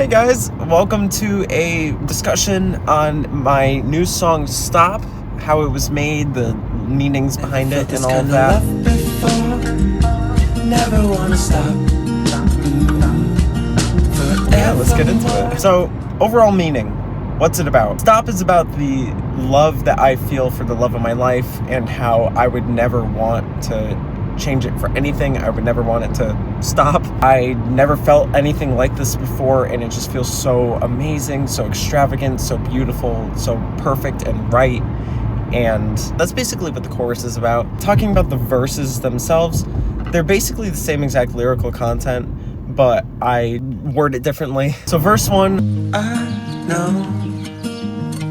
Hey guys, welcome to a discussion on my new song Stop, how it was made, the meanings behind it, and all of that. Never wanna stop. Yeah, let's get into it. So, overall meaning, what's it about? Stop is about the love that I feel for the love of my life and how I would never want to change it for anything. I would never want it to stop. I never felt anything like this before, and it just feels so amazing, so extravagant, so beautiful, so perfect and right. And that's basically what the chorus is about. Talking about the verses themselves, they're basically the same exact lyrical content, but I word it differently. So verse 1, I know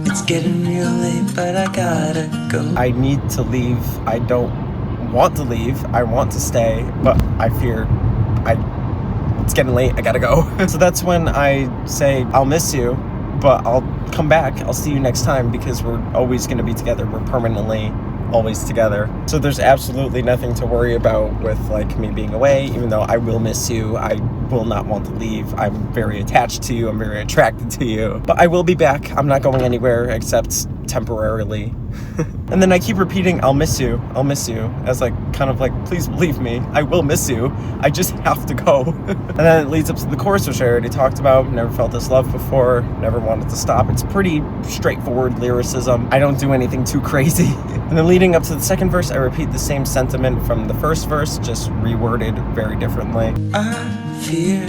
it's getting real late, but I gotta go. I need to leave. I don't want to leave. I want to stay, but I fear it's getting late. I gotta go. So that's when I say, I'll miss you, but I'll come back. I'll see you next time because we're always gonna be together. We're permanently always together. So there's absolutely nothing to worry about with like me being away, even though I will miss you. I will not want to leave. I'm very attached to you. I'm very attracted to you. But I will be back. I'm not going anywhere except temporarily. And then I keep repeating, I'll miss you, as like, kind of like, please believe me, I will miss you. I just have to go. And then it leads up to the chorus, which I already talked about. Never felt this love before, never wanted to stop. It's pretty straightforward lyricism. I don't do anything too crazy. And then leading up to the second verse, I repeat the same sentiment from the first verse, just reworded very differently. I fear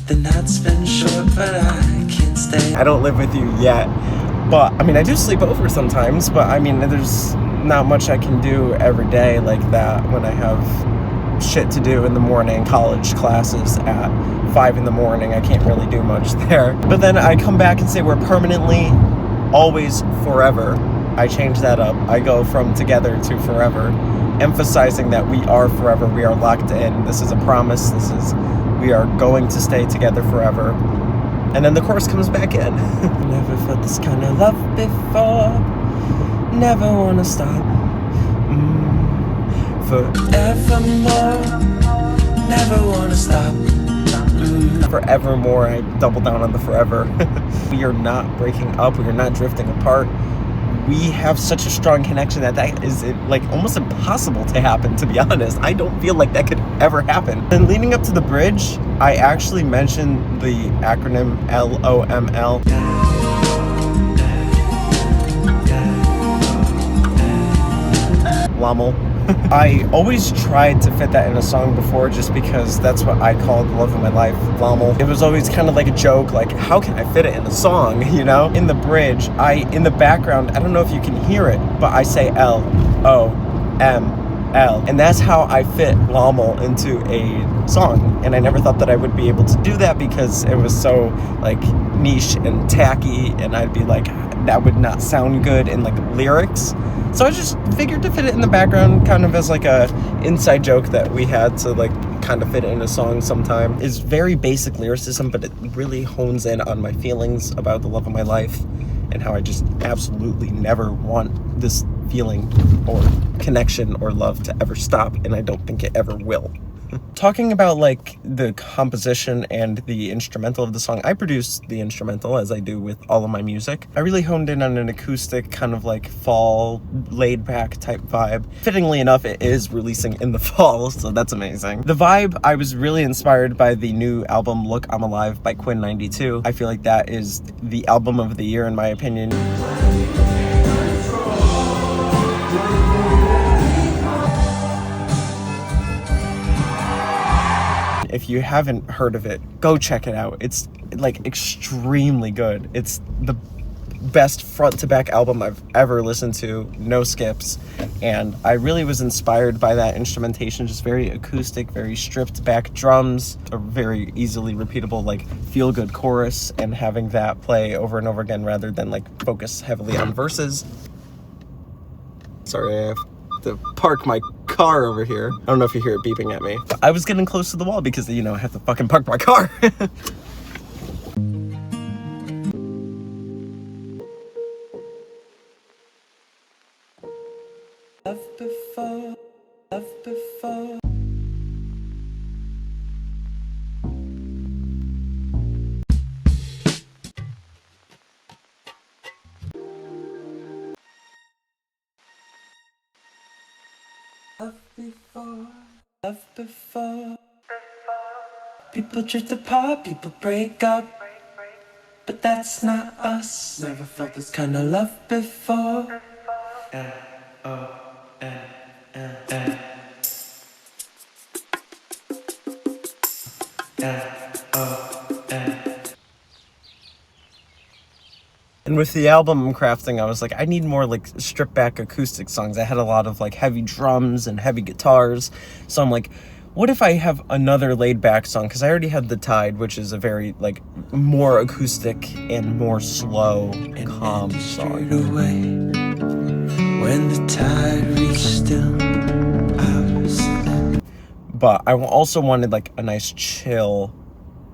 the night's been short, but I can't stay. I don't live with you yet. But, I mean, I do sleep over sometimes, but, I mean, there's not much I can do every day like that when I have shit to do in the morning, college classes at 5 in the morning. I can't really do much there. But then I come back and say we're permanently, always, forever. I change that up. I go from together to forever, emphasizing that we are forever. We are locked in. This is a promise. We are going to stay together forever. And then the chorus comes back in. Never felt this kind of love before. Never wanna stop. Forevermore. Never wanna stop. Forevermore. I double down on the forever. We are not breaking up. We are not drifting apart. We have such a strong connection that is like almost impossible to happen, to be honest. I don't feel like that could ever happen. And leading up to the bridge, I actually mentioned the acronym LOML. Lommel. I always tried to fit that in a song before just because that's what I called the love of my life, Lommel. It was always kind of like a joke, like how can I fit it in a song, you know? In the bridge, in the background, I don't know if you can hear it, but I say LOML. And that's how I fit Lommel into a song. And I never thought that I would be able to do that because it was so like niche and tacky, and I'd be like, that would not sound good in like lyrics. So I just figured to fit it in the background kind of as like a inside joke that we had to like kind of fit in a song sometime. It's very basic lyricism, but it really hones in on my feelings about the love of my life and how I just absolutely never want this feeling or connection or love to ever stop, and I don't think it ever will. Talking about like the composition and the instrumental of the song, I produced the instrumental as I do with all of my music. I really honed in on an acoustic kind of like fall laid back type vibe. Fittingly enough, it is releasing in the fall, so that's amazing. The vibe, I was really inspired by the new album Look I'm Alive by Quinn 92. I feel like that is the album of the year in my opinion. If you haven't heard of it, go check it out. It's like extremely good. It's the best front to back album I've ever listened to, no skips. And I really was inspired by that instrumentation, just very acoustic, very stripped back drums, a very easily repeatable like feel good chorus, and having that play over and over again rather than like focus heavily on verses. Sorry, I have to park my car over here. I don't know if you hear it beeping at me. But I was getting close to the wall because, you know, I have to fucking park my car. Love before. Love before. People drift apart, people break up, but that's not us. Never felt this kind of love before. And with the album I'm crafting, I was like, I need more like stripped back acoustic songs. I had a lot of like heavy drums and heavy guitars. So I'm like, what if I have another laid back song? Because I already had The Tide, which is a very like more acoustic and more slow, calm song. Away. When the tide reached still, I was. But I also wanted like a nice chill,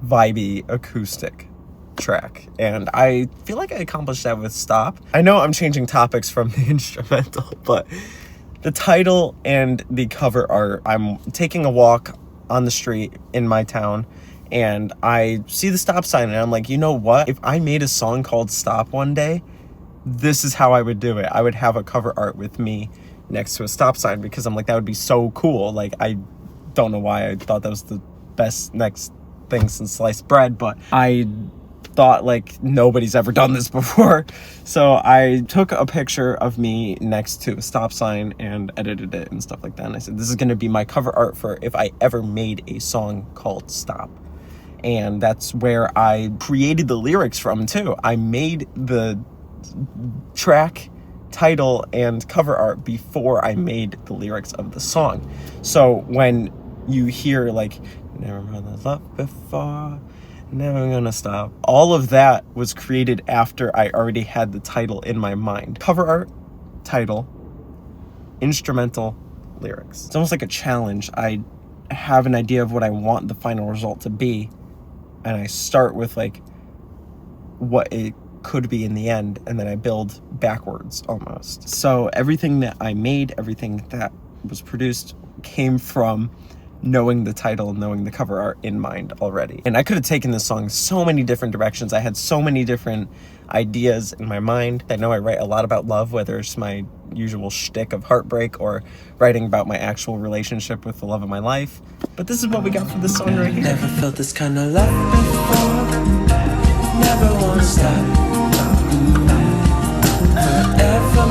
vibey acoustic track, and I feel like I accomplished that with Stop. I know I'm changing topics from the instrumental, but the title and the cover art, I'm taking a walk on the street in my town and I see the stop sign and I'm like, you know what? If I made a song called Stop one day, this is how I would do it. I would have a cover art with me next to a stop sign because I'm like, that would be so cool. Like, I don't know why I thought that was the best next thing since sliced bread, but I thought like nobody's ever done this before. So I took a picture of me next to a stop sign and edited it and stuff like that. And I said, this is going to be my cover art for if I ever made a song called Stop. And that's where I created the lyrics from too. I made the track title and cover art before I made the lyrics of the song. So when you hear like, never had the love before, never gonna stop, all of that was created after I already had the title in my mind. Cover art, title, instrumental, lyrics. It's almost like a challenge. I have an idea of what I want the final result to be, and I start with like what it could be in the end, and then I build backwards almost. So everything that I made, everything that was produced came from knowing the title, knowing the cover art in mind already. And I could have taken this song so many different directions. I had so many different ideas in my mind. I know I write a lot about love, whether it's my usual shtick of heartbreak or writing about my actual relationship with the love of my life. But this is what we got for this song right here. Never felt this kind of love before. Never wanna stop. Forever